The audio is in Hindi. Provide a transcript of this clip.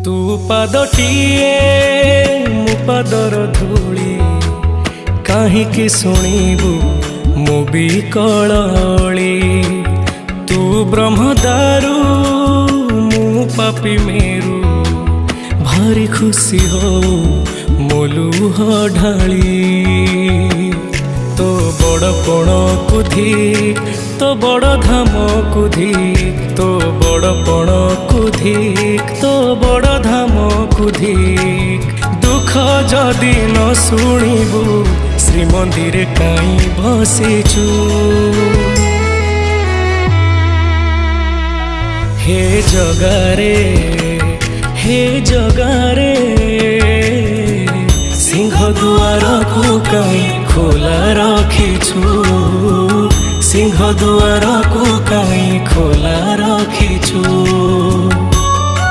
तू पादटिए मु पादर धूली काहींकि शुणिबु मु भी कलली। तू ब्रह्मदारू मु पापी मेरू भारी खुशी हो मोलुह ढाली। तो बड़ पण कुधी तो बड़ धाम कुधी तो बड़ पण कुधी तो बड़ धाम कुधी। दुख जदि न शुणिबु श्रीमंदिर काई बसिचु। हे जगारे हे जगारे सिंह दुआर को कहीं खोला रखिछु। सिंह दुआर को कहीं खोला रखिछु।